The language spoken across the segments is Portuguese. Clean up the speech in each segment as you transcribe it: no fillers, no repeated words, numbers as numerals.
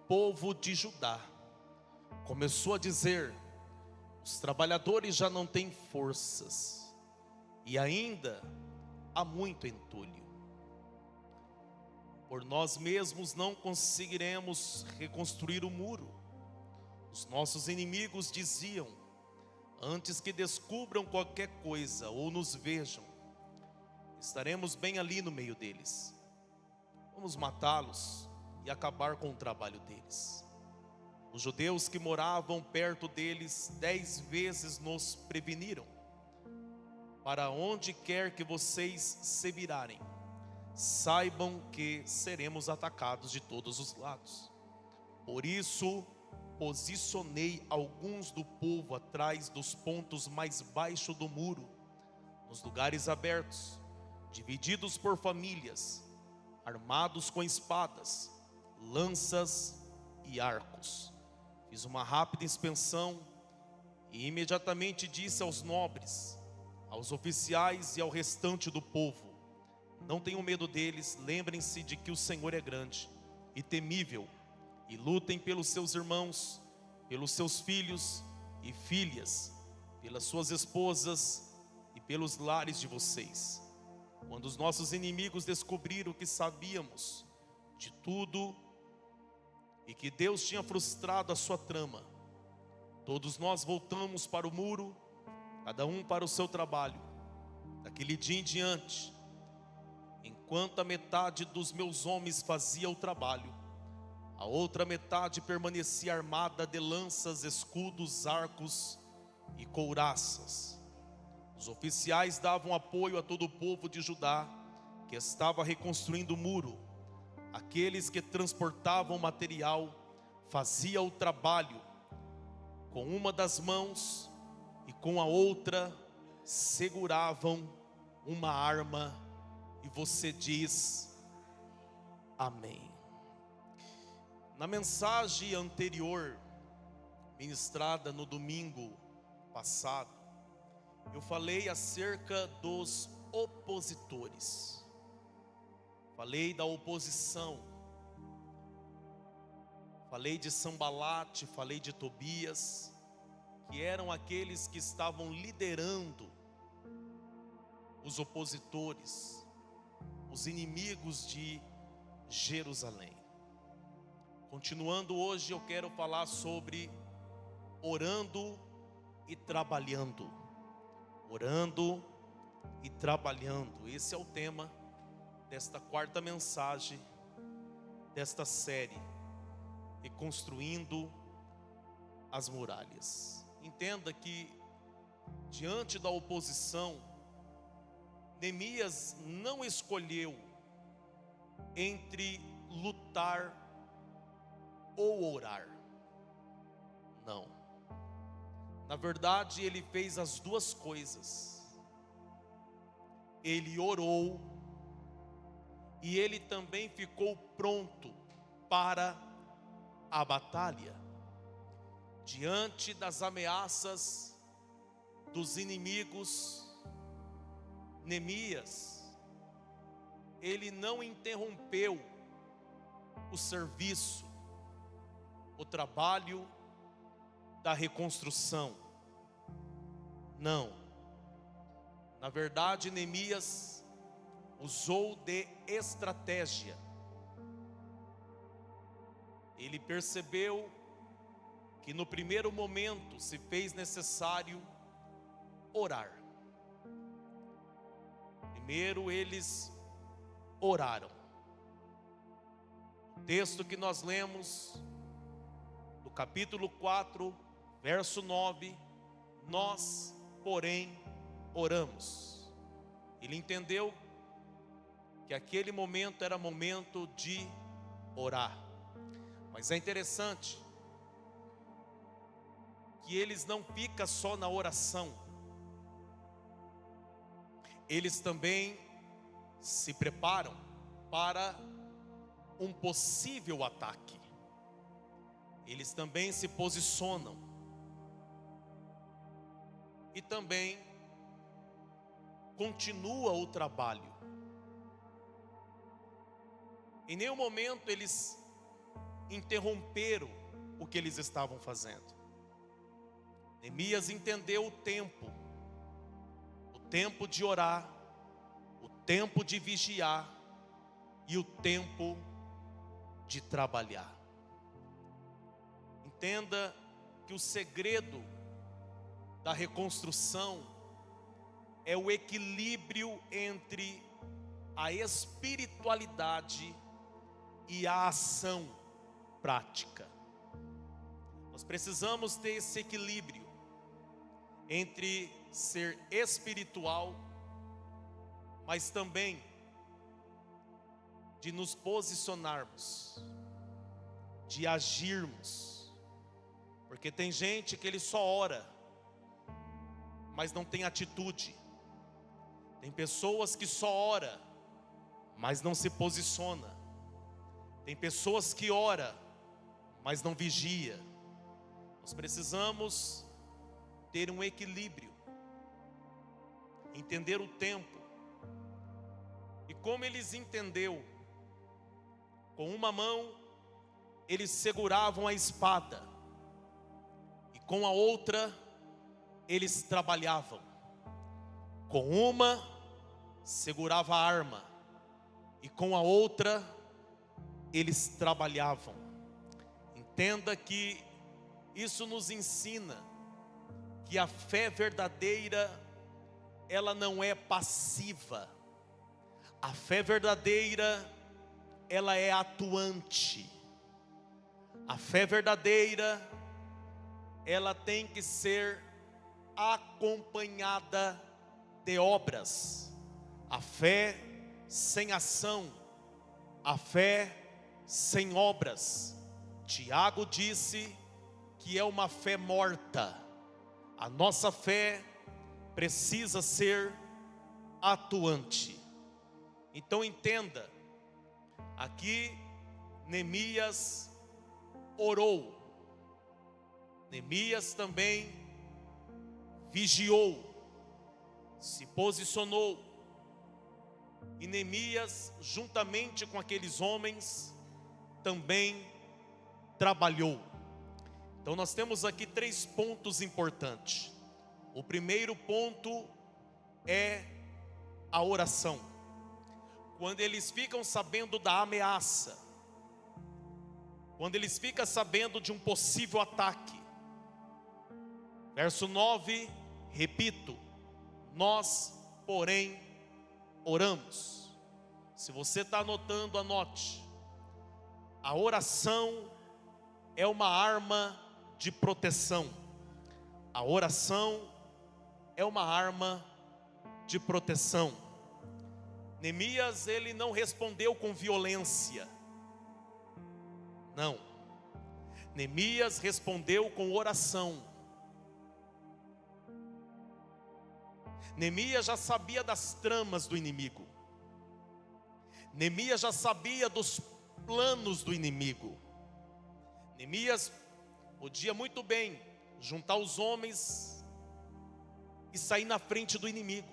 povo de Judá começou a dizer: os trabalhadores já não têm forças e ainda há muito entulho. Por nós mesmos não conseguiremos reconstruir o muro. Os nossos inimigos diziam: antes que descubram qualquer coisa ou nos vejam, estaremos bem ali no meio deles. Vamos matá-los e acabar com o trabalho deles. Os judeus que moravam perto deles 10 vezes nos preveniram: para onde quer que vocês se virarem, saibam que seremos atacados de todos os lados. Por isso, posicionei alguns do povo atrás dos pontos mais baixos do muro, nos lugares abertos, divididos por famílias, armados com espadas, lanças e arcos. Fiz uma rápida inspeção e imediatamente disse aos nobres, aos oficiais e ao restante do povo: não tenham medo deles, lembrem-se de que o Senhor é grande e temível, e lutem pelos seus irmãos, pelos seus filhos e filhas, pelas suas esposas e pelos lares de vocês. Quando os nossos inimigos descobriram que sabíamos de tudo e que Deus tinha frustrado a sua trama, todos nós voltamos para o muro, cada um para o seu trabalho. Daquele dia em diante, enquanto a metade dos meus homens fazia o trabalho, a outra metade permanecia armada de lanças, escudos, arcos e couraças. Os oficiais davam apoio a todo o povo de Judá que estava reconstruindo o muro. Aqueles que transportavam material faziam o trabalho com uma das mãos e com a outra seguravam uma arma. E você diz amém. Na mensagem anterior, ministrada no domingo passado, eu falei acerca dos opositores. Falei da oposição. Falei de Sambalate, falei de Tobias, que eram aqueles que estavam liderando os opositores, os inimigos de Jerusalém. Continuando hoje, eu quero falar sobre orando e trabalhando. Orando e trabalhando. Esse é o tema desta quarta mensagem desta série, Reconstruindo as Muralhas. Entenda que diante da oposição, Neemias não escolheu entre lutar ou orar. Não. Na verdade, ele fez as duas coisas. Ele orou e ele também ficou pronto para a batalha. Diante das ameaças dos inimigos, Neemias, ele não interrompeu o serviço, o trabalho da reconstrução. Não. Na verdade, Neemias usou de estratégia. Ele percebeu que no primeiro momento se fez necessário orar. Primeiro eles oraram. O texto que nós lemos no capítulo 4, verso 9: nós, porém, oramos. Ele entendeu que aquele momento era momento de orar. Mas é interessante que eles não ficam só na oração, eles também se preparam para um possível ataque. Eles também se posicionam e também continua o trabalho. Em nenhum momento eles interromperam o que eles estavam fazendo. Neemias entendeu o tempo de orar, o tempo de vigiar e o tempo de trabalhar. Entenda que o segredo da reconstrução é o equilíbrio entre a espiritualidade e a ação prática. Nós precisamos ter esse equilíbrio entre ser espiritual, mas também de nos posicionarmos, de agirmos. Porque tem gente que ele só ora, mas não tem atitude. Tem pessoas que só ora, mas não se posiciona. Tem pessoas que ora, mas não vigia. Nós precisamos ter um equilíbrio, entender o tempo. E como eles entenderam, com uma mão eles seguravam a espada e com a outra eles trabalhavam. Com uma segurava a arma e com a outra eles trabalhavam. Entenda que isso nos ensina que a fé verdadeira, ela não é passiva. A fé verdadeira, ela é atuante. A fé verdadeira, ela tem que ser acompanhada de obras. A fé sem ação, a fé sem obras. Tiago disse que é uma fé morta. A nossa fé precisa ser atuante. Então entenda, aqui Neemias orou, Neemias também vigiou, se posicionou, e Neemias, juntamente com aqueles homens, também trabalhou. Então nós temos aqui 3 pontos importantes. O primeiro ponto é a oração. Quando eles ficam sabendo da ameaça, quando eles ficam sabendo de um possível ataque. Verso 9, repito: nós, porém, oramos. Se você está anotando, anote. A oração é uma arma de proteção. A oração é uma arma de proteção. Neemias, ele não respondeu com violência. Não. Neemias respondeu com oração. Neemias já sabia das tramas do inimigo. Neemias já sabia dos planos do inimigo. Neemias podia muito bem juntar os homens e sair na frente do inimigo.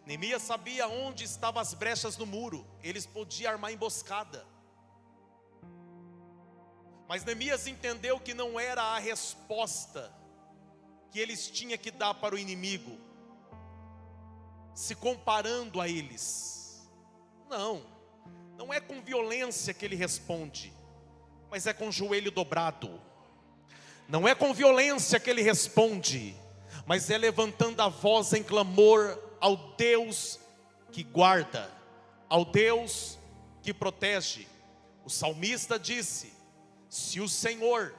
Neemias sabia onde estavam as brechas no muro. Eles podiam armar emboscada. Mas Neemias entendeu que não era a resposta que eles tinham que dar para o inimigo, se comparando a eles. Não é com violência que ele responde, mas é com o joelho dobrado. Não é com violência que ele responde, mas é levantando a voz em clamor ao Deus que guarda, ao Deus que protege. O salmista disse: se o Senhor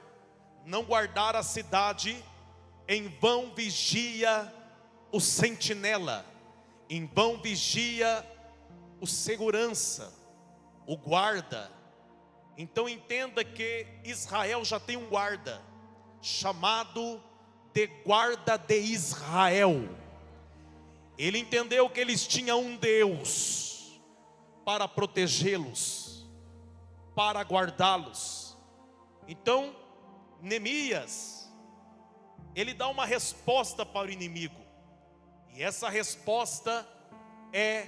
não guardar a cidade, em vão vigia o sentinela, em vão vigia o segurança, o guarda. Então entenda que Israel já tem um guarda, chamado de guarda de Israel. Ele entendeu que eles tinham um Deus para protegê-los, para guardá-los. Então Neemias, ele dá uma resposta para o inimigo, e essa resposta é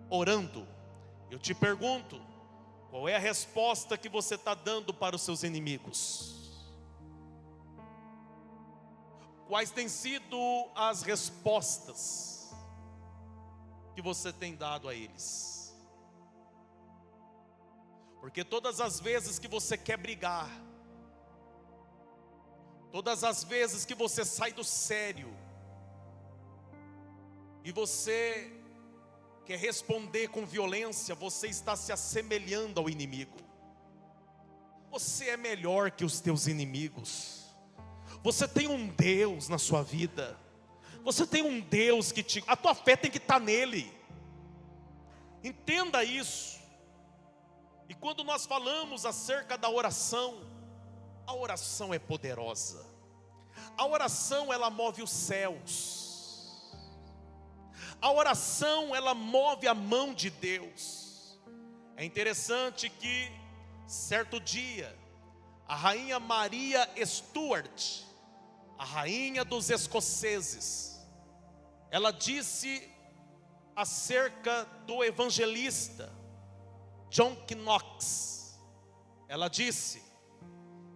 orando. Eu te pergunto, Qual é a resposta que você está dando para os seus inimigos? Quais têm sido as respostas que você tem dado a eles? Porque todas as vezes que você quer brigar, todas as vezes que você sai do sério e você quer responder com violência, você está se assemelhando ao inimigo. Você é melhor que os teus inimigos. Você tem um Deus na sua vida. Você tem um Deus que a tua fé tem que estar nele. Entenda isso. E quando nós falamos acerca da oração, a oração é poderosa. A oração, ela move os céus. A oração, ela move a mão de Deus. É interessante que certo dia a rainha Maria Stuart, a rainha dos escoceses, ela disse acerca do evangelista John Knox. Ela disse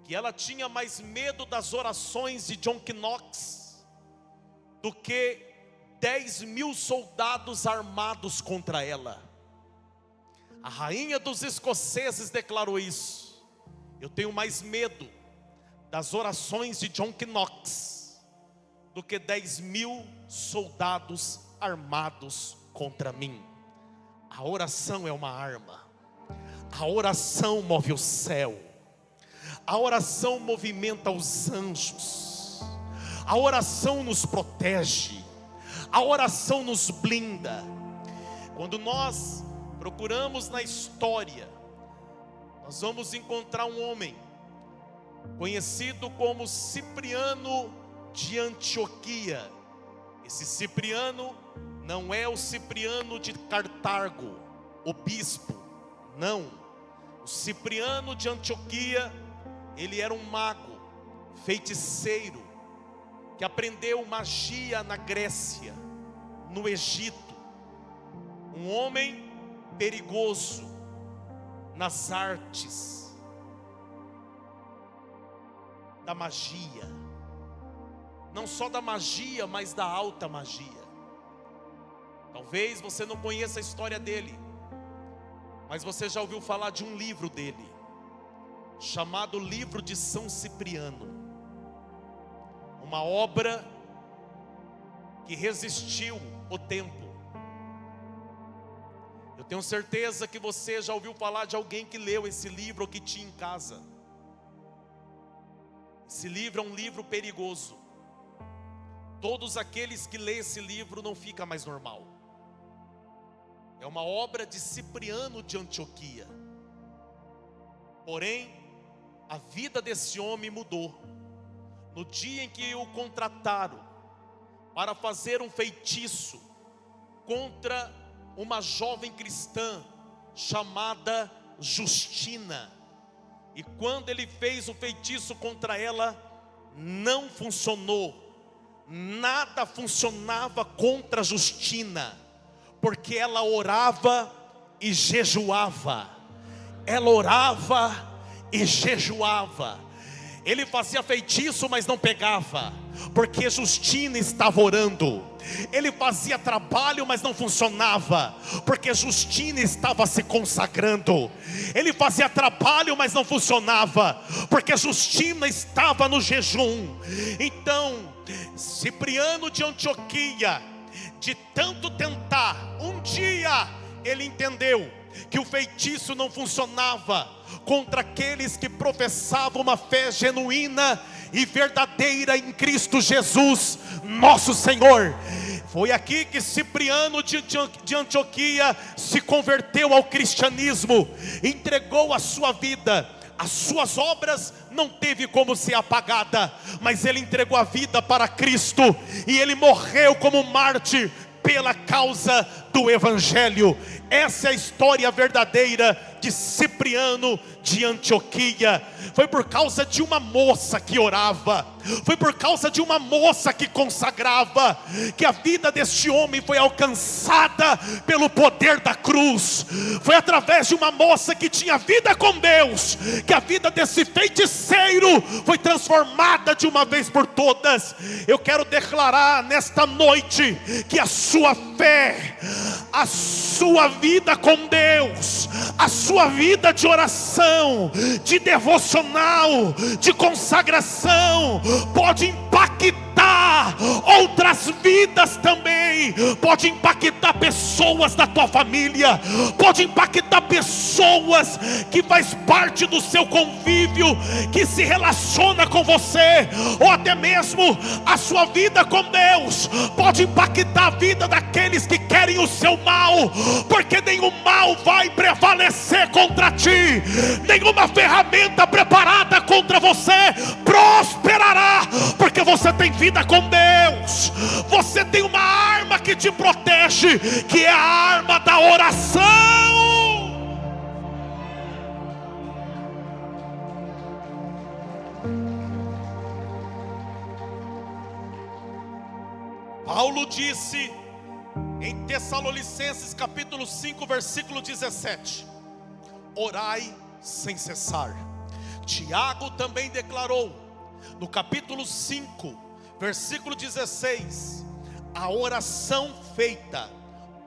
que ela tinha mais medo das orações de John Knox do que 10.000 soldados armados contra ela. A rainha dos escoceses declarou isso. Eu tenho mais medo das orações de John Knox do que 10.000 soldados armados contra mim. A oração é uma arma. A oração move o céu. A oração movimenta os anjos. A oração nos protege. A oração nos blinda. Quando nós procuramos na história, nós vamos encontrar um homem conhecido como Cipriano de Antioquia. Esse Cipriano não é o Cipriano de Cartago, o bispo, não. O Cipriano de Antioquia, ele era um mago, feiticeiro, que aprendeu magia na Grécia, no Egito. Um homem perigoso nas artes da magia. Não só da magia, mas da alta magia. Talvez você não conheça a história dele, mas você já ouviu falar de um livro dele, chamado Livro de São Cipriano. Uma obra que resistiu o tempo. Eu tenho certeza que você já ouviu falar de alguém que leu esse livro ou que tinha em casa. Esse livro é um livro perigoso. Todos aqueles que lêem esse livro não ficam mais normal. É uma obra de Cipriano de Antioquia. Porém, a vida desse homem mudou no dia em que o contrataram para fazer um feitiço contra uma jovem cristã chamada Justina. E quando ele fez o feitiço contra ela, não funcionou. Nada funcionava contra Justina, porque ela orava e jejuava. Ela orava e jejuava. Ele fazia feitiço, mas não pegava, porque Justina estava orando. Ele fazia trabalho, mas não funcionava, porque Justina estava se consagrando. Ele fazia trabalho, mas não funcionava, porque Justina estava no jejum. Então, Cipriano de Antioquia, de tanto tentar, um dia ele entendeu que o feitiço não funcionava contra aqueles que professavam uma fé genuína e verdadeira em Cristo Jesus, nosso Senhor. Foi aqui que Cipriano de Antioquia se converteu ao cristianismo, entregou a sua vida. As suas obras não teve como ser apagada, mas ele entregou a vida para Cristo, e ele morreu como mártir pela causa do Evangelho. Essa é a história verdadeira de Cipriano de Antioquia. Foi por causa de uma moça que orava, foi por causa de uma moça que consagrava, que a vida deste homem foi alcançada pelo poder da cruz. Foi através de uma moça que tinha vida com Deus, que a vida desse feiticeiro foi transformada de uma vez por todas. Eu quero declarar nesta noite que a sua fé, a sua vida com Deus, a sua vida de oração, de devocional, de consagração, pode impactar outras vidas também, pode impactar pessoas da tua família, pode impactar pessoas que faz parte do seu convívio, que se relaciona com você, ou até mesmo a sua vida com Deus, pode impactar a vida daqueles que querem o seu mal, porque nenhum mal vai prevalecer contra ti, nenhuma ferramenta preparada contra você prosperará, porque você tem vida com Deus, você tem uma arma que te protege, que é a arma da oração. Paulo disse em Tessalonicenses capítulo 5 versículo 17: orai sem cessar. Tiago também declarou no capítulo 5 versículo 16: a oração feita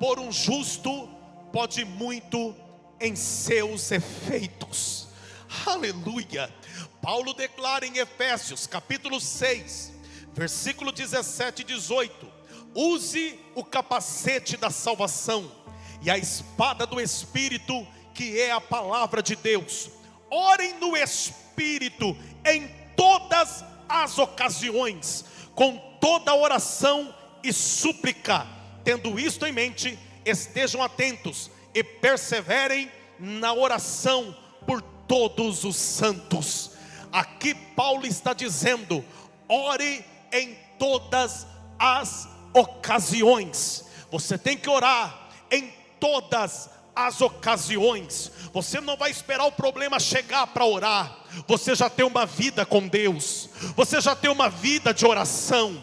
por um justo pode muito em seus efeitos. Aleluia. Paulo declara em Efésios capítulo 6 versículo 17 e 18: use o capacete da salvação e a espada do Espírito, que é a palavra de Deus. Orem no Espírito em todas as ocasiões, com toda oração e súplica. Tendo isto em mente, estejam atentos e perseverem na oração por todos os santos. Aqui Paulo está dizendo: ore em todas as ocasiões. Você tem que orar em todas as ocasiões. Você não vai esperar o problema chegar para orar. Você já tem uma vida com Deus, você já tem uma vida de oração.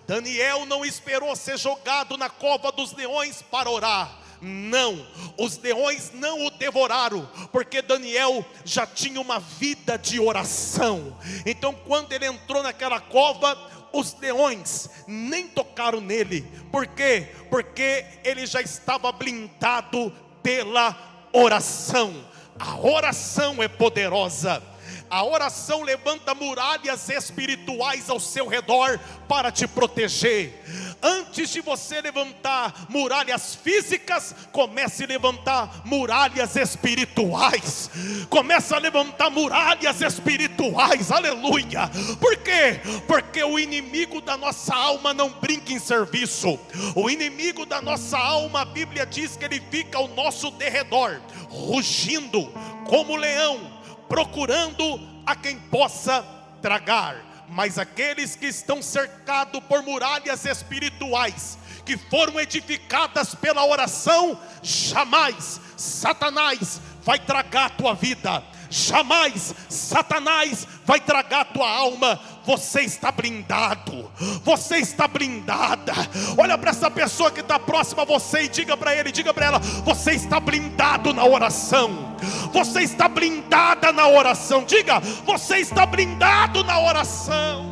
Daniel não esperou ser jogado na cova dos leões para orar. Não, os leões não o devoraram, porque Daniel já tinha uma vida de oração. Então quando ele entrou naquela cova, os leões nem tocaram nele. Por quê? Porque ele já estava blindado pela oração. A oração é poderosa. A oração levanta muralhas espirituais ao seu redor para te proteger. Antes de você levantar muralhas físicas, comece a levantar muralhas espirituais. Comece a levantar muralhas espirituais, aleluia. Por quê? Porque o inimigo da nossa alma não brinca em serviço. O inimigo da nossa alma, a Bíblia diz que ele fica ao nosso derredor, rugindo como leão, procurando a quem possa tragar. Mas aqueles que estão cercados por muralhas espirituais, que foram edificadas pela oração, jamais Satanás vai tragar a tua vida, jamais Satanás vai tragar a tua alma. Você está blindado, você está blindada. Olha para essa pessoa que está próxima a você e diga para ele, diga para ela: você está blindado na oração. Você está blindada na oração. Diga: você está blindado na oração.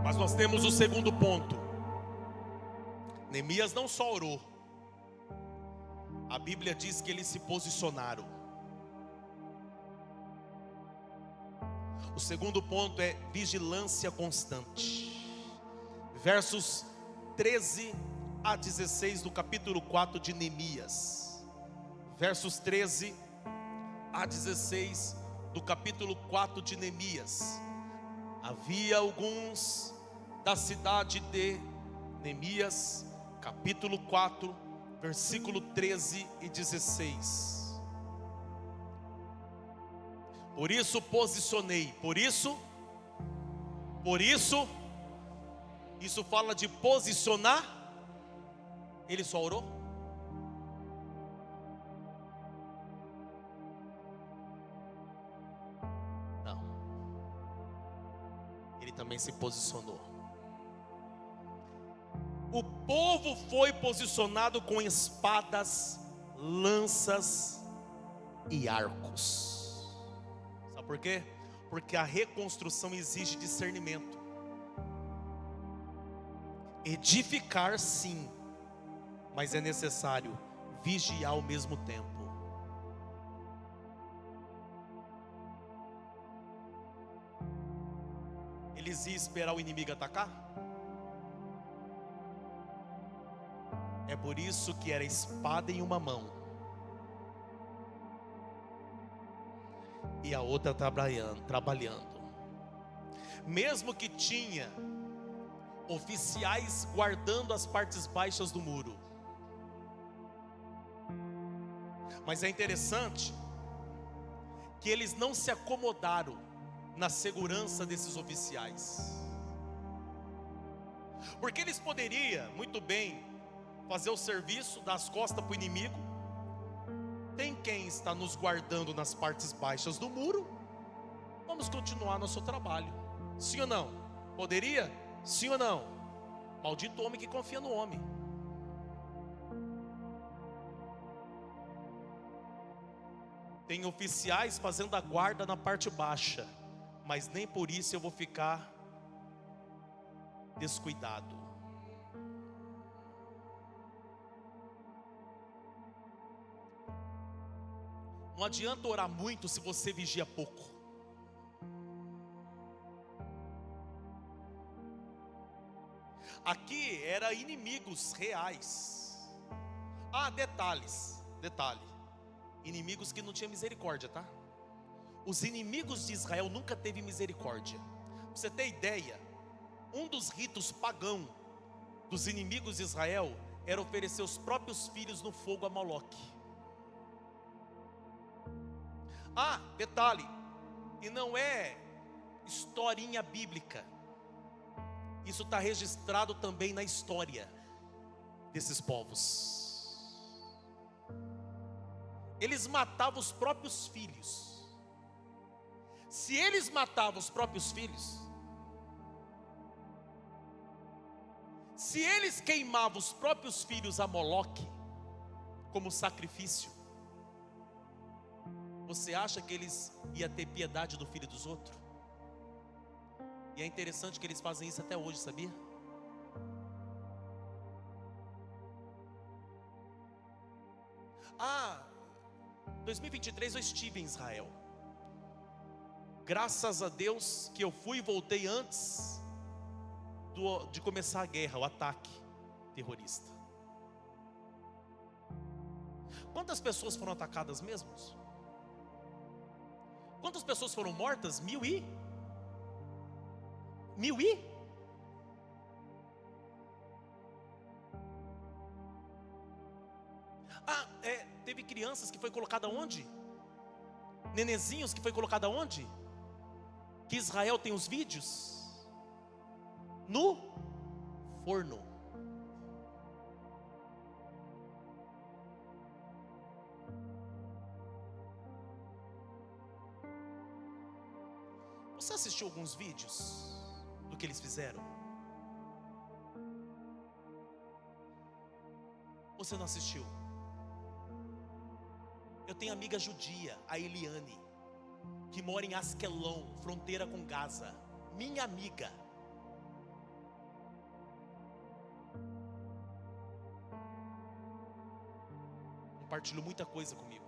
Mas nós temos o segundo ponto. Neemias não só orou, a Bíblia diz que eles se posicionaram. O segundo ponto é vigilância constante. Versos 13 a 16 do capítulo 4 de Neemias. Versos 13 a 16 do capítulo 4 de Neemias. Havia alguns da cidade de Neemias, capítulo 4, versículo 13 e 16. Por isso posicionei, por isso Por isso, isso fala de posicionar. Ele só orou? Não. Ele também se posicionou. O povo foi posicionado com espadas, lanças e arcos. Sabe por quê? Porque a reconstrução exige discernimento. Edificar sim, mas é necessário vigiar ao mesmo tempo. Eles iam esperar o inimigo atacar? É por isso que era espada em uma mão e a outra trabalhando. Mesmo que tinha oficiais guardando as partes baixas do muro. Mas é interessante que eles não se acomodaram na segurança desses oficiais. Porque eles poderiam muito bem fazer o serviço, dar as costas para o inimigo. Tem quem está nos guardando nas partes baixas do muro. Vamos continuar nosso trabalho. Sim ou não? Poderia? Sim ou não? Maldito homem que confia no homem. Tem oficiais fazendo a guarda na parte baixa, mas nem por isso eu vou ficar descuidado. Não adianta orar muito se você vigia pouco. Aqui era inimigos reais. Detalhe. Inimigos que não tinham misericórdia, tá? Os inimigos de Israel nunca teve misericórdia. Pra você ter ideia, um dos ritos pagãos dos inimigos de Israel era oferecer os próprios filhos no fogo a Moloque. Detalhe, e não é historinha bíblica. Isso está registrado também na história desses povos. Eles matavam os próprios filhos. Se eles matavam os próprios filhos, se eles queimavam os próprios filhos a Moloque como sacrifício, você acha que eles iam ter piedade do filho dos outros? E é interessante que eles fazem isso até hoje, sabia? Ah, 2023 eu estive em Israel. Graças a Deus que eu fui e voltei antes de começar a guerra, o ataque terrorista. Quantas pessoas foram atacadas mesmo? Quantas pessoas foram mortas? 1000 e? Teve crianças que foi colocada onde? Nenezinhos que foi colocada onde? Que Israel tem os vídeos? No forno. Você assistiu alguns vídeos do que eles fizeram? Você não assistiu? Eu tenho amiga judia, a Eliane, que mora em Askelon, fronteira com Gaza. Minha amiga. Compartilhou muita coisa comigo.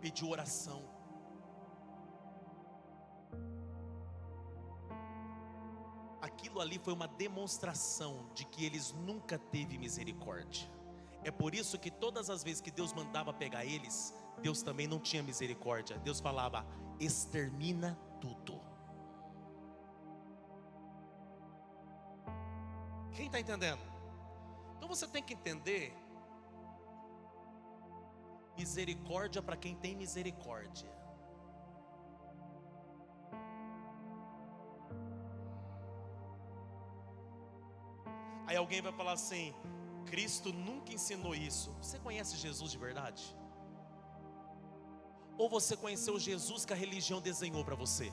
Pediu oração. Aquilo ali foi uma demonstração de que eles nunca teve misericórdia. É por isso que todas as vezes que Deus mandava pegar eles, Deus também não tinha misericórdia. Deus falava: extermina tudo. Quem está entendendo? Então você tem que entender: misericórdia para quem tem misericórdia. Aí alguém vai falar assim: Cristo nunca ensinou isso. Você conhece Jesus de verdade? Ou você conheceu o Jesus que a religião desenhou para você?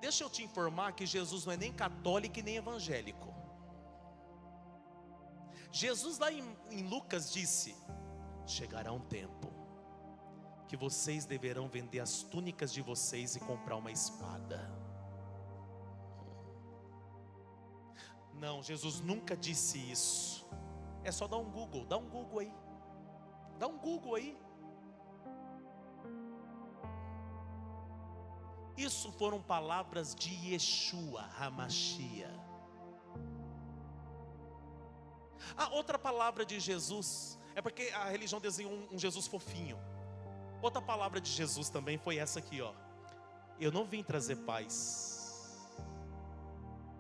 Deixa eu te informar que Jesus não é nem católico e nem evangélico. Jesus lá em Lucas disse: chegará um tempo que vocês deverão vender as túnicas de vocês e comprar uma espada. Não, Jesus nunca disse isso. É só dar um Google, dá um Google aí. Dá um Google aí. Isso foram palavras de Yeshua HaMashiach. A outra palavra de Jesus, é porque a religião desenhou um Jesus fofinho. Outra palavra de Jesus também foi essa aqui, ó: eu não vim trazer paz,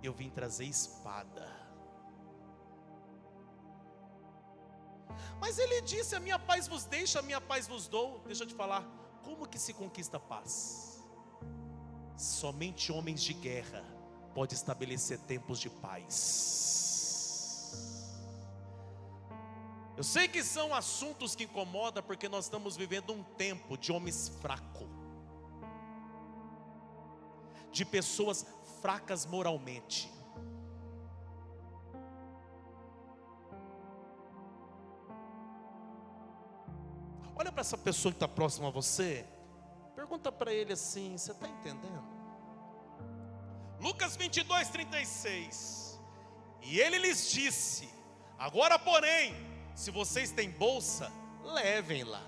eu vim trazer espada. Mas ele disse: a minha paz vos deixo, a minha paz vos dou. Deixa eu te falar, como que se conquista paz? Somente homens de guerra podem estabelecer tempos de paz. Eu sei que são assuntos que incomodam, porque nós estamos vivendo um tempo de homens fracos, de pessoas fracas moralmente. Olha para essa pessoa que está próxima a você, pergunta para ele assim: você está entendendo? Lucas 22:36. E ele lhes disse: agora porém, se vocês têm bolsa, levem-la,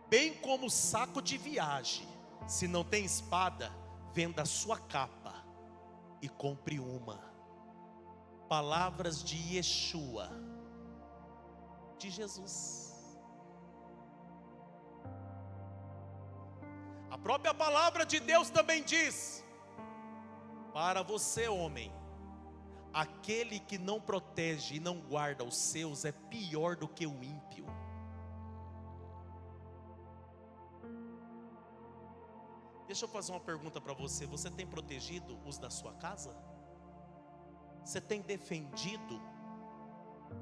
bem como saco de viagem. Se não tem espada, venda a sua capa e compre uma. Palavras de Yeshua, de Jesus. A própria palavra de Deus também diz: para você, homem, aquele que não protege e não guarda os seus é pior do que o ímpio. Deixa eu fazer uma pergunta para você: você tem protegido os da sua casa? Você tem defendido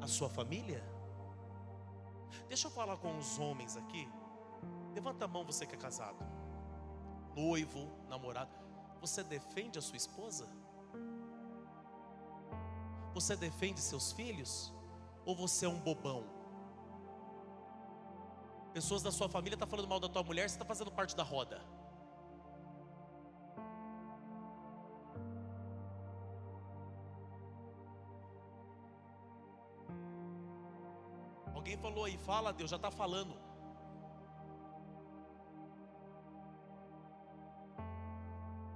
a sua família? Deixa eu falar com os homens aqui. Levanta a mão, você que é casado, noivo, namorado. Você defende a sua esposa? Você defende seus filhos? Ou você é um bobão? Pessoas da sua família estão falando mal da tua mulher, você está fazendo parte da roda. Alguém falou aí: fala, Deus já está falando.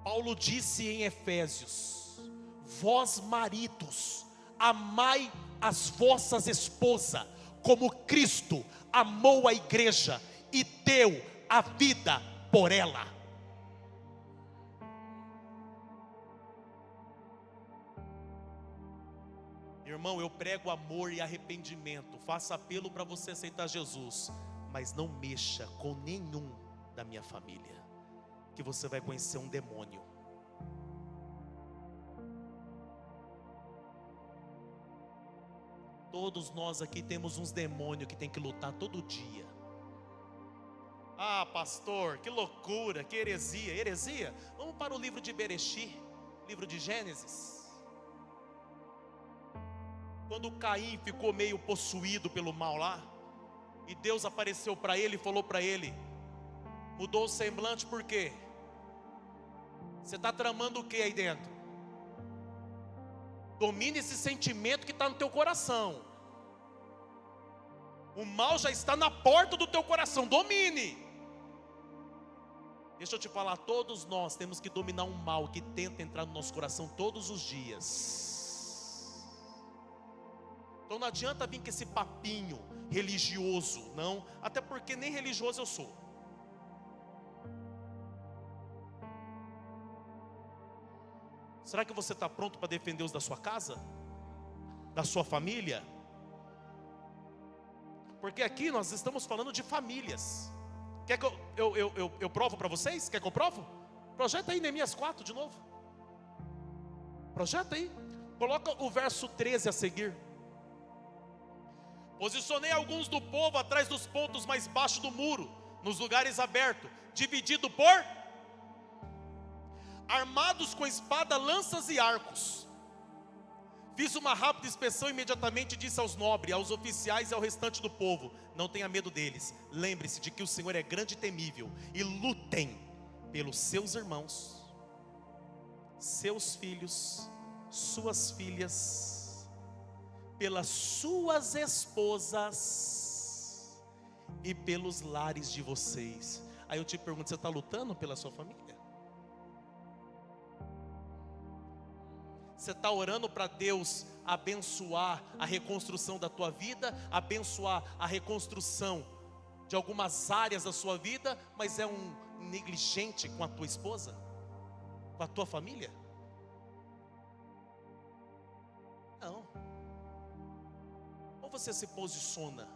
Paulo disse em Efésios: vós maridos, amai as vossas esposas, como Cristo amou a igreja e deu a vida por ela. Irmão, eu prego amor e arrependimento, faço apelo para você aceitar Jesus, mas não mexa com nenhum da minha família, que você vai conhecer um demônio. Todos nós aqui temos uns demônios que tem que lutar todo dia. Ah, pastor, que loucura, que heresia. Heresia? Vamos para o livro de Bereshit, livro de Gênesis. Quando Caim ficou meio possuído pelo mal lá, e Deus apareceu para ele e falou para ele, mudou o semblante, por quê? Você está tramando o que aí dentro? Domine esse sentimento que está no teu coração. O mal já está na porta do teu coração, domine. Deixa eu te falar, todos nós temos que dominar um mal que tenta entrar no nosso coração todos os dias. Então não adianta vir com esse papinho religioso, não, até porque nem religioso eu sou. Será que você está pronto para defender os da sua casa? Da sua família? Porque aqui nós estamos falando de famílias. Quer que eu provo para vocês? Quer que eu provo? Projeta aí Neemias 4 de novo. Projeta aí. Coloca o verso 13 a seguir. Posicionei alguns do povo atrás dos pontos mais baixos do muro, nos lugares abertos, dividido por armados com espada, lanças e arcos. Fiz uma rápida inspeção e imediatamente disse aos nobres, aos oficiais e ao restante do povo: não tenha medo deles, lembre-se de que o Senhor é grande e temível, e lutem pelos seus irmãos, seus filhos, suas filhas, pelas suas esposas e pelos lares de vocês. Aí eu te pergunto, você está lutando pela sua família? Você está orando para Deus abençoar a reconstrução da tua vida, abençoar a reconstrução de algumas áreas da sua vida, mas é um negligente com a tua esposa, com a tua família? Não. Ou você se posiciona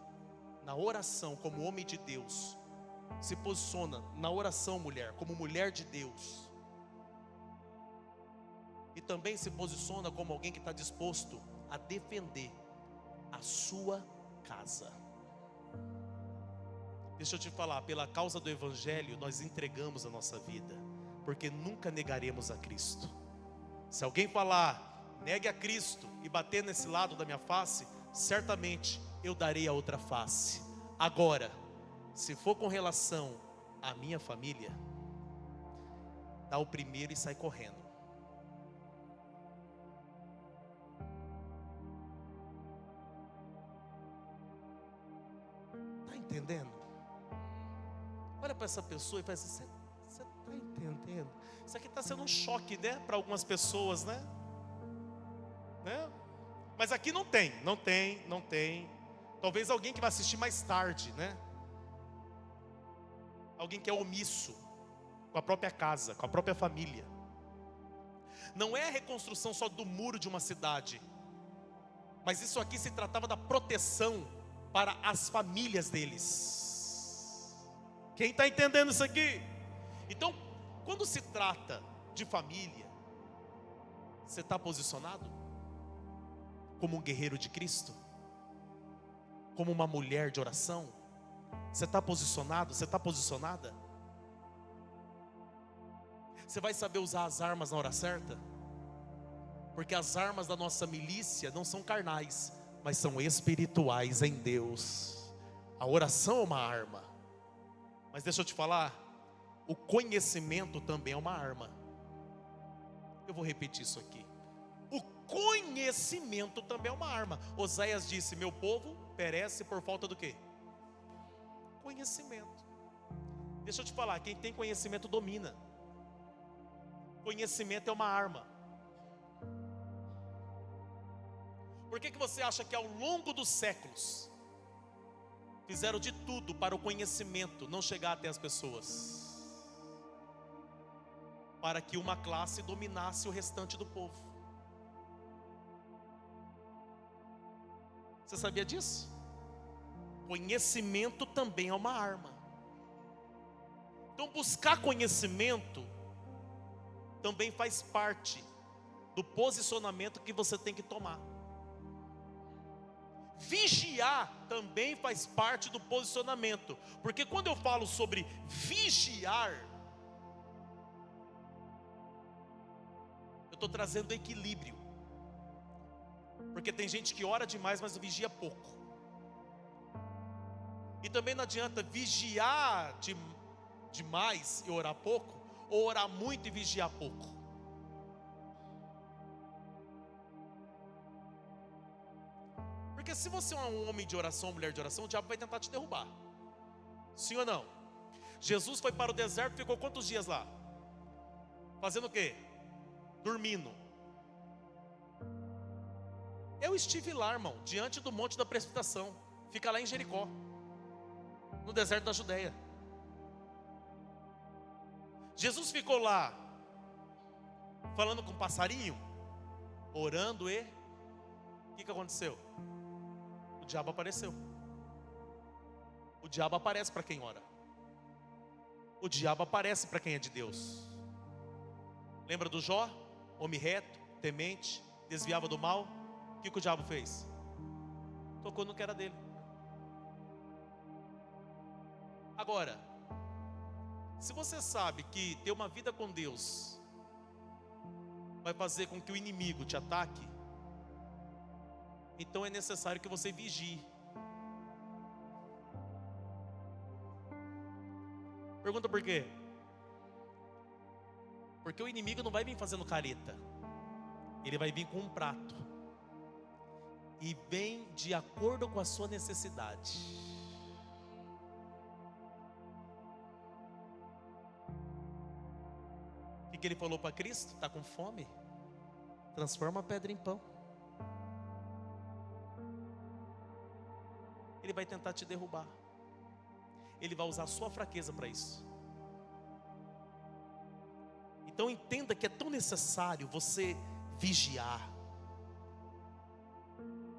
na oração como homem de Deus, se posiciona na oração, mulher, como mulher de Deus, e também se posiciona como alguém que está disposto a defender a sua casa. Deixa eu te falar, pela causa do Evangelho nós entregamos a nossa vida, porque nunca negaremos a Cristo. Se alguém falar, negue a Cristo, e bater nesse lado da minha face, certamente eu darei a outra face. Agora, se for com relação à minha família, dá o primeiro e sai correndo. Está entendendo? Olha para essa pessoa e fala assim: você está entendendo? Isso aqui está sendo um choque, né? Para algumas pessoas, né? Mas aqui não tem. Talvez alguém que vai assistir mais tarde, né? Alguém que é omisso com a própria casa, com a própria família. Não é a reconstrução só do muro de uma cidade, mas isso aqui se tratava da proteção para as famílias deles. Quem está entendendo isso aqui? Então, quando se trata de família, você está posicionado como um guerreiro de Cristo? Como uma mulher de oração? Você está posicionado? Você está posicionada? Você vai saber usar as armas na hora certa? Porque as armas da nossa milícia não são carnais, mas são espirituais em Deus. A oração é uma arma. Mas deixa eu te falar, o conhecimento também é uma arma. Eu vou repetir isso aqui. O conhecimento também é uma arma. Oséias disse: meu povo perece por falta do quê? Conhecimento. Deixa eu te falar, quem tem conhecimento domina. Conhecimento é uma arma. Por que você acha que ao longo dos séculos fizeram de tudo para o conhecimento não chegar até as pessoas? Para que uma classe dominasse o restante do povo. Você sabia disso? Conhecimento também é uma arma. Então buscar conhecimento também faz parte do posicionamento que você tem que tomar. Vigiar também faz parte do posicionamento. Porque quando eu falo sobre vigiar, eu estou trazendo equilíbrio. Porque tem gente que ora demais, mas vigia pouco. E também não adianta vigiar demais e orar pouco, ou orar muito e vigiar pouco. Porque se você é um homem de oração, uma mulher de oração, o diabo vai tentar te derrubar. Sim ou não? Jesus foi para o deserto e ficou quantos dias lá? Fazendo o quê? Dormindo. Eu estive lá, irmão, diante do monte da precipitação. Fica lá em Jericó, no deserto da Judeia. Jesus ficou lá falando com o passarinho, orando, e o que aconteceu? O diabo apareceu. O diabo aparece para quem ora. O diabo aparece para quem é de Deus. Lembra do Jó? Homem reto, temente, desviava do mal. O que o diabo fez? Tocou no que era dele. Agora, se você sabe que ter uma vida com Deus vai fazer com que o inimigo te ataque, então é necessário que você vigie. Pergunta por quê? Porque o inimigo não vai vir fazendo careta. Ele vai vir com um prato. E vem de acordo com a sua necessidade. O que ele falou para Cristo? Está com fome? Transforma a pedra em pão. Ele vai tentar te derrubar. Ele vai usar a sua fraqueza para isso. Então entenda que é tão necessário você vigiar.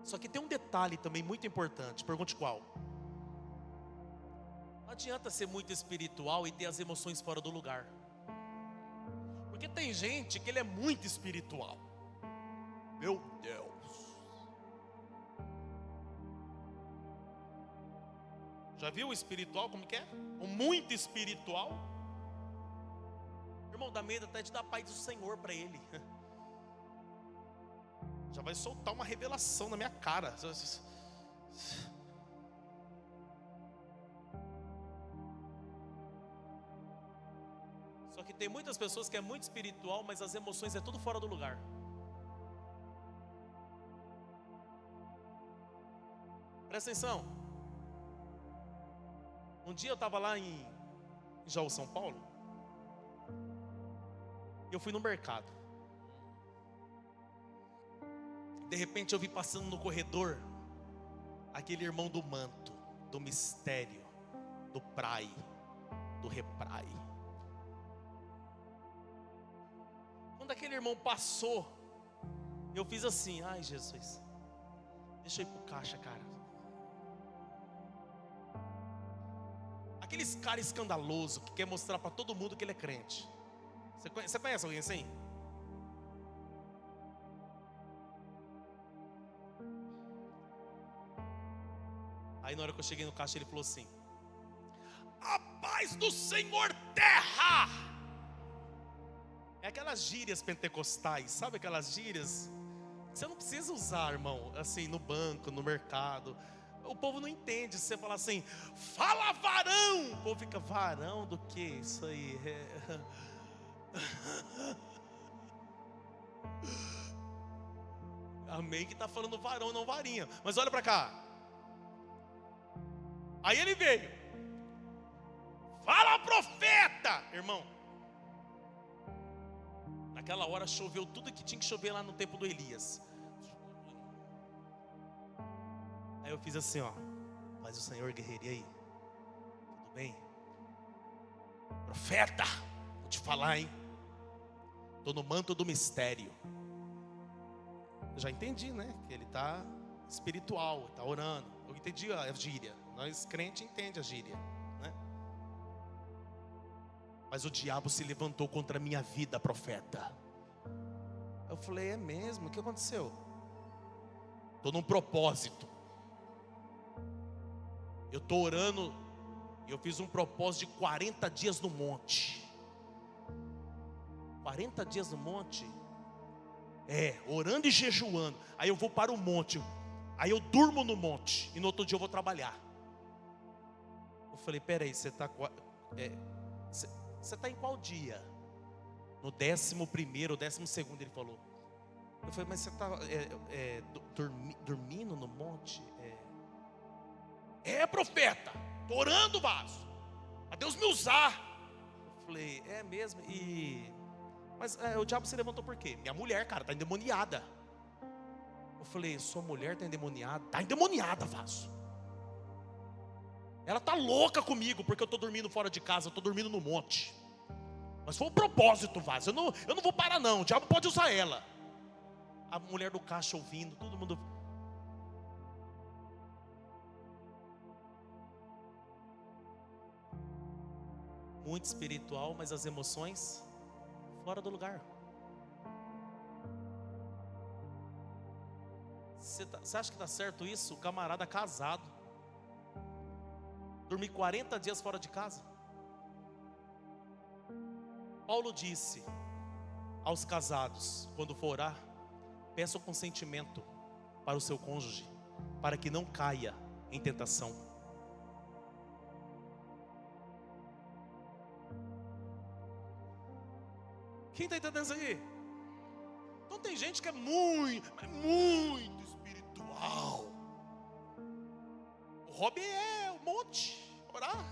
Só que tem um detalhe também muito importante. Pergunte qual? Não adianta ser muito espiritual e ter as emoções fora do lugar. Porque tem gente que ele é muito espiritual. Meu Deus. Já viu o espiritual como que é? O muito espiritual. Irmão, dá medo até de dar paz do Senhor para ele. Já vai soltar uma revelação na minha cara. Só que tem muitas pessoas que é muito espiritual, mas as emoções é tudo fora do lugar. Presta atenção. Um dia eu estava lá em Jaú, São Paulo. E eu fui no mercado. De repente eu vi passando no corredor aquele irmão do manto, do mistério, do prai, do reprai. Quando aquele irmão passou, eu fiz assim: ai Jesus, deixa eu ir pro caixa, cara. Aqueles cara escandaloso que quer mostrar para todo mundo que ele é crente. Você conhece alguém assim? Aí na hora que eu cheguei no caixa ele falou assim: a paz do Senhor terra. É aquelas gírias pentecostais, sabe aquelas gírias que você não precisa usar, irmão, assim no banco, no mercado. O povo não entende. Se você falar assim, fala varão, o povo fica, varão do que? Isso aí amém que está falando varão, não varinha. Mas olha para cá. Aí ele veio, fala profeta, irmão. Naquela hora choveu tudo que tinha que chover lá no tempo do Elias. Aí eu fiz assim, ó: mas o Senhor guerreiro, e aí? Tudo bem? Profeta, vou te falar, hein? Estou no manto do mistério. Eu já entendi, né? Que ele está espiritual, está orando. Eu entendi a gíria. Nós crentes entendemos a gíria, né? Mas o diabo se levantou contra a minha vida, profeta. Eu falei, é mesmo? O que aconteceu? Estou num propósito. Eu estou orando. E eu fiz um propósito de 40 dias no monte. 40 dias no monte? Orando e jejuando. Aí eu vou para o monte. Aí eu durmo no monte. E no outro dia eu vou trabalhar. Eu falei, peraí, você está em qual dia? No 11º, 12º, ele falou. Eu falei, mas você está dormindo no monte? Profeta, estou orando, vaso, a Deus me usar. Eu falei, é mesmo? Mas o diabo se levantou por quê? Minha mulher, cara, está endemoniada. Eu falei, sua mulher está endemoniada? Está endemoniada, vaso. Ela está louca comigo, porque eu estou dormindo fora de casa, eu estou dormindo no monte. Mas foi um propósito, vaso. Eu não vou parar não, o diabo pode usar ela. A mulher do caixa ouvindo, todo mundo. Muito espiritual, mas as emoções fora do lugar. Você acha que está certo isso? O camarada casado dormir 40 dias fora de casa. Paulo disse aos casados, quando for orar, peça o consentimento para o seu cônjuge, para que não caia em tentação. Quem está entendendo isso aqui? Então tem gente que é muito espiritual. O hobby é um monte, orar.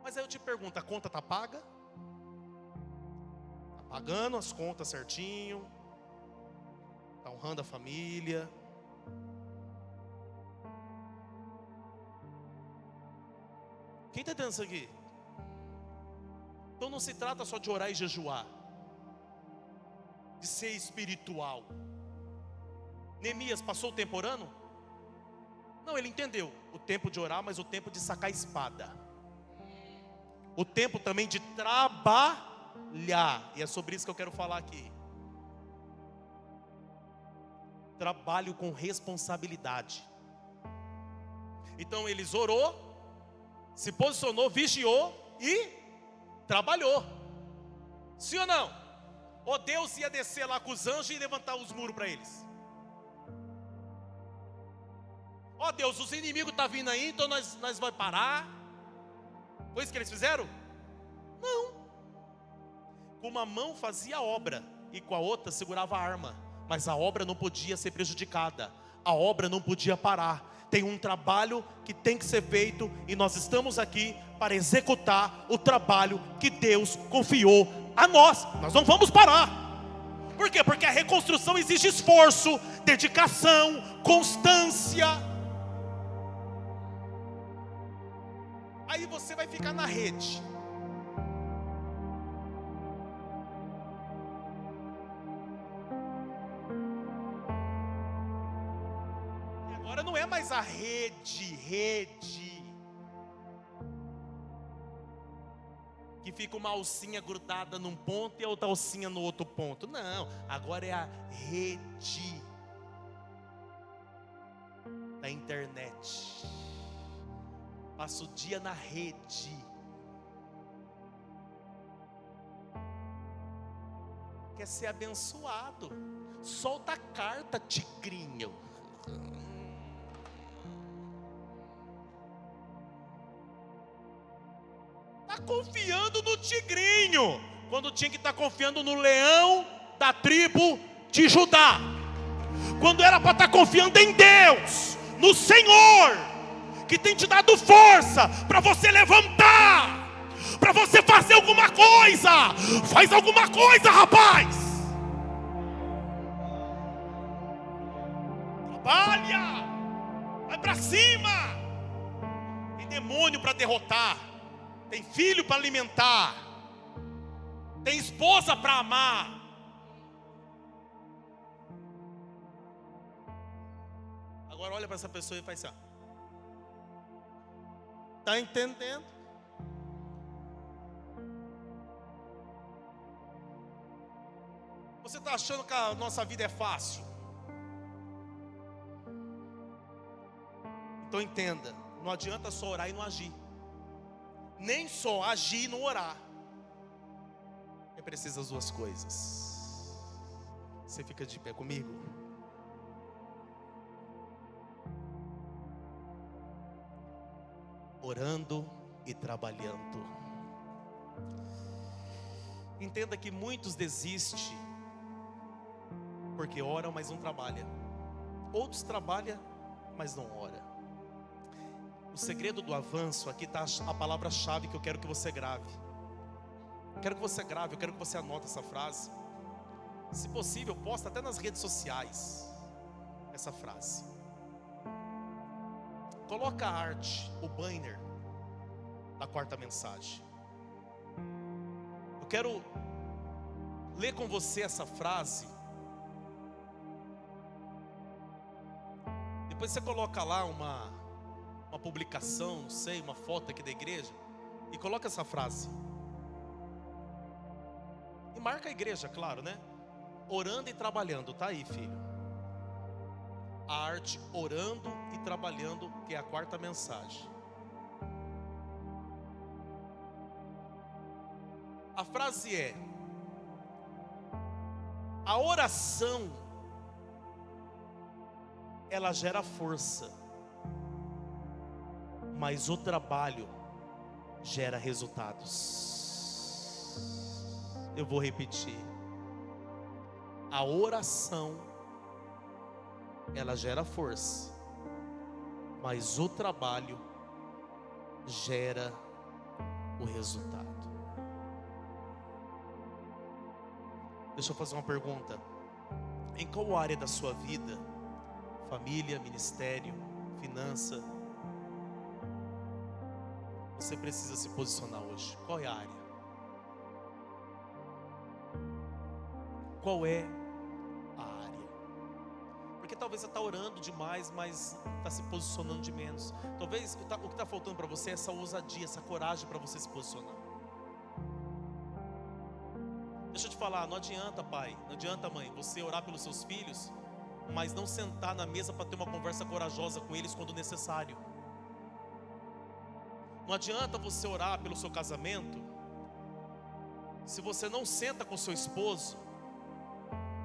Mas aí eu te pergunto, a conta está paga? Está pagando as contas certinho? Está honrando a família? Quem está entendendo isso aqui? Então não se trata só de orar e jejuar, de ser espiritual. Neemias passou o tempo orando? Não, ele entendeu o tempo de orar, mas o tempo de sacar a espada, o tempo também de trabalhar. E é sobre isso que eu quero falar aqui. Trabalho com responsabilidade. Então eles orou, se posicionou, vigiou e trabalhou. Sim ou não? Ou Deus ia descer lá com os anjos e levantar os muros para eles? Ó Deus, os inimigos estão vindo aí, então nós vamos parar. Foi isso que eles fizeram? Não. Com uma mão fazia a obra e com a outra segurava a arma. Mas a obra não podia ser prejudicada, a obra não podia parar. Tem um trabalho que tem que ser feito e nós estamos aqui para executar o trabalho que Deus confiou a nós. Nós não vamos parar. Por quê? Porque a reconstrução exige esforço, dedicação, constância. Aí você vai ficar na rede. E agora não é mais a rede que fica uma alcinha grudada num ponto e a outra alcinha no outro ponto. Não, agora é a rede da internet. Passa o dia na rede. Quer ser abençoado? Solta a carta, tigrinho. Está confiando no tigrinho, quando tinha que estar confiando no leão da tribo de Judá. Quando era para estar confiando em Deus, no Senhor, que tem te dado força para você levantar, para você fazer alguma coisa. Faz alguma coisa, rapaz. Trabalha, vai para cima. Tem demônio para derrotar, tem filho para alimentar, tem esposa para amar. Agora olha para essa pessoa e faz assim, ó. Está entendendo? Você está achando que a nossa vida é fácil? Então entenda, não adianta só orar e não agir. Nem só agir e não orar. É preciso as duas coisas. Você fica de pé comigo? Orando e trabalhando. Entenda que muitos desistem porque oram, mas não trabalham. Outros trabalham, mas não oram. O segredo do avanço, aqui está a palavra-chave que eu quero que você grave. Eu quero que você anote essa frase. Se possível, posta até nas redes sociais essa frase. Coloca a arte, o banner da quarta mensagem. Eu quero ler com você essa frase. Depois você coloca lá uma publicação, não sei, uma foto aqui da igreja, e coloca essa frase. E marca a igreja, claro, né? orando e trabalhando, tá aí, filho. A arte orando e trabalhando, que é a quarta mensagem. A frase é: a oração, ela gera força, mas o trabalho gera resultados. Eu vou repetir. A oração, ela gera força, mas o trabalho gera o resultado. Deixa eu fazer uma pergunta. Em qual área da sua vida, família, ministério, finança, você precisa se posicionar hoje? Qual é a área? Qual é a área? Porque talvez você está orando demais, mas está se posicionando de menos. Talvez o que está faltando para você é essa ousadia, essa coragem para você se posicionar. Deixa eu te falar, não adianta, pai, não adianta, mãe, você orar pelos seus filhos, mas não sentar na mesa para ter uma conversa corajosa com eles quando necessário. Não adianta você orar pelo seu casamento se você não senta com seu esposo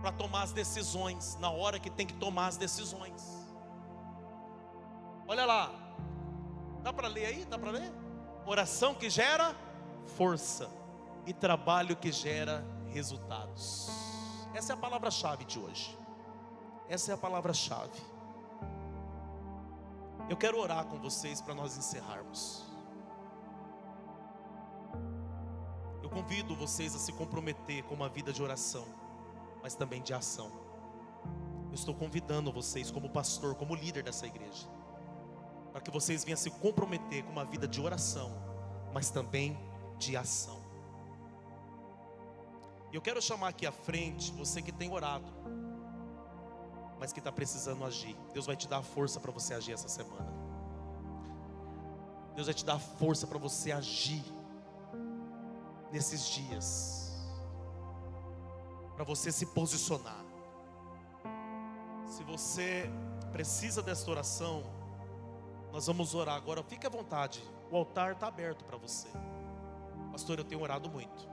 para tomar as decisões na hora que tem que tomar as decisões. Olha lá, dá para ler aí? Dá para ler? Oração que gera força e trabalho que gera resultados. Essa é a palavra-chave de hoje. Essa é a palavra-chave. Eu quero orar com vocês para nós encerrarmos. Eu convido vocês a se comprometer com uma vida de oração, mas também de ação. Eu estou convidando vocês como pastor, como líder dessa igreja, para que vocês venham se comprometer com uma vida de oração, mas também de ação. E eu quero chamar aqui à frente você que tem orado, mas que está precisando agir. Deus vai te dar a força para você agir essa semana. Deus vai te dar a força para você agir nesses dias, para você se posicionar. Se você precisa dessa oração, nós vamos orar agora. Fique à vontade, o altar está aberto para você. Pastor, eu tenho orado muito,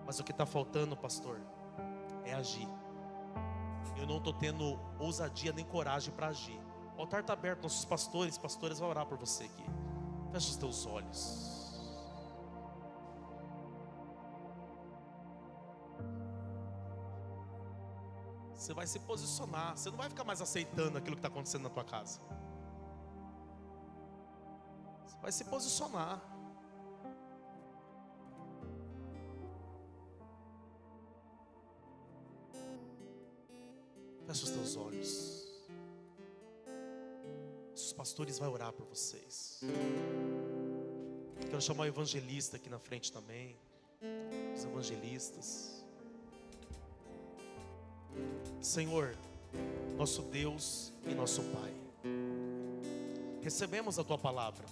mas o que está faltando, pastor, é agir. Eu não estou tendo ousadia nem coragem para agir. O altar está aberto, nossos pastoras vão orar por você aqui. Fecha os teus olhos. Você vai se posicionar. Você não vai ficar mais aceitando aquilo que está acontecendo na tua casa. Você vai se posicionar. Fecha os teus olhos. Os pastores vão orar por vocês. Quero chamar o evangelista aqui na frente também. Os evangelistas. Senhor, nosso Deus e nosso Pai, recebemos a Tua palavra.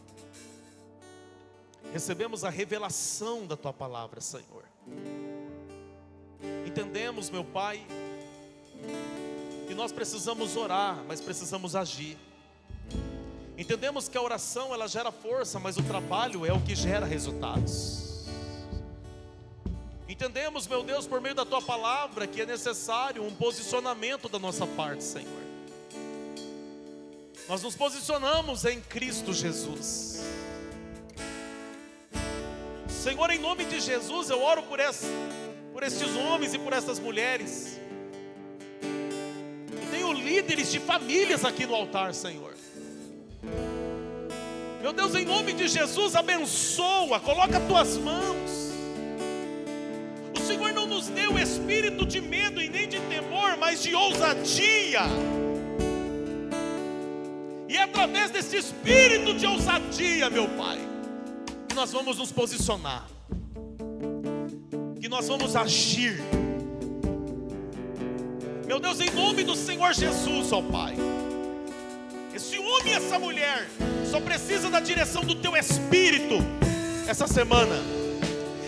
Recebemos a revelação da Tua palavra, Senhor. Entendemos, meu Pai, que nós precisamos orar, mas precisamos agir. Entendemos que a oração, ela gera força, mas o trabalho é o que gera resultados. Entendemos, meu Deus, por meio da Tua palavra, que é necessário um posicionamento da nossa parte, Senhor. Nós nos posicionamos em Cristo Jesus. Senhor, em nome de Jesus, eu oro por estes homens e por essas mulheres. Eu tenho líderes de famílias aqui no altar, Senhor. Meu Deus, em nome de Jesus, abençoa, coloca as Tuas mãos. O Senhor não nos deu espírito de medo e nem de temor, mas de ousadia. E é através desse espírito de ousadia, meu Pai, que nós vamos nos posicionar, que nós vamos agir. Meu Deus, em nome do Senhor Jesus, ó Pai, esse homem e essa mulher só precisa da direção do Teu Espírito essa semana.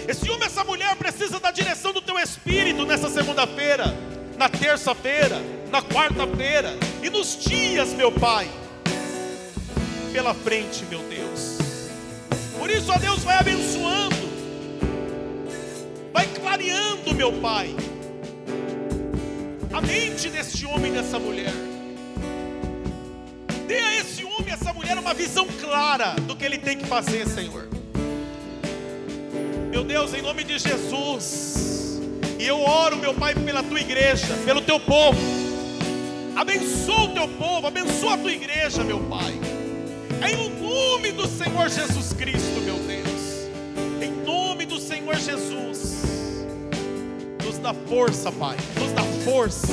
Esse homem e essa mulher precisa da direção do Teu Espírito nessa segunda-feira. na terça-feira, na quarta-feira e nos dias, meu Pai, pela frente, meu Deus. Por isso, ó Deus, vai abençoando, vai clareando, meu Pai, a mente deste homem e dessa mulher. Dê a esse homem e essa mulher uma visão clara do que ele tem que fazer, Senhor. Meu Deus, em nome de Jesus. E eu oro, meu Pai, pela tua igreja, pelo teu povo. Abençoa o teu povo, abençoa a tua igreja, meu Pai. Em nome do Senhor Jesus Cristo, meu Deus. Em nome do Senhor Jesus. Nos dá força, Pai. Nos dá força.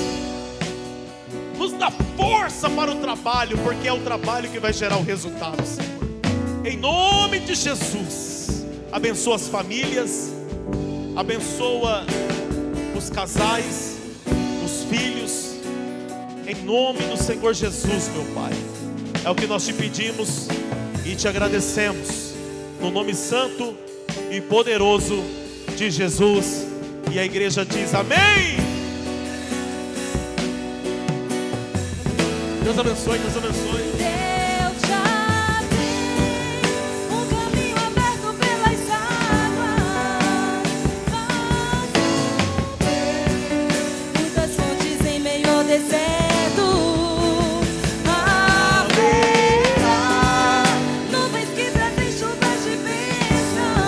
Nos dá força para o trabalho, porque é o trabalho que vai gerar o resultado, Senhor. Em nome de Jesus. Abençoa as famílias. Abençoa os casais, os filhos. Em nome do Senhor Jesus, meu Pai. É o que nós te pedimos e te agradecemos. No nome santo e poderoso de Jesus. E a igreja diz amém. Deus abençoe, Deus abençoe. Deus já tem um caminho aberto pelas águas. Vamos ver muitas fontes em meio ao deserto. Haverá nuvens que trazem chuvas de bênçãos.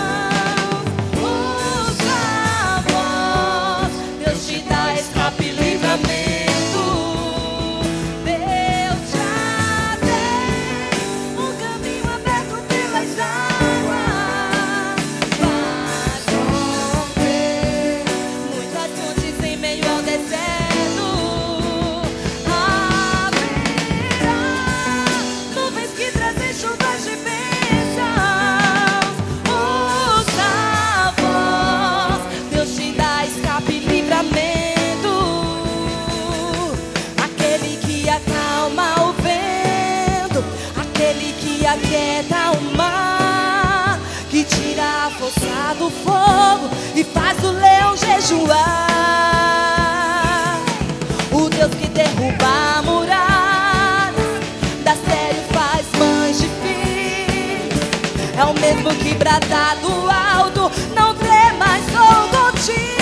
Usa a voz, Deus te dá escape e livramento. Aquieta o mar, que tira a força do fogo e faz o leão jejuar. O Deus que derruba a muralha, dá sério, faz mães de filhos. É o mesmo que brada do alto, não trema, sou contigo.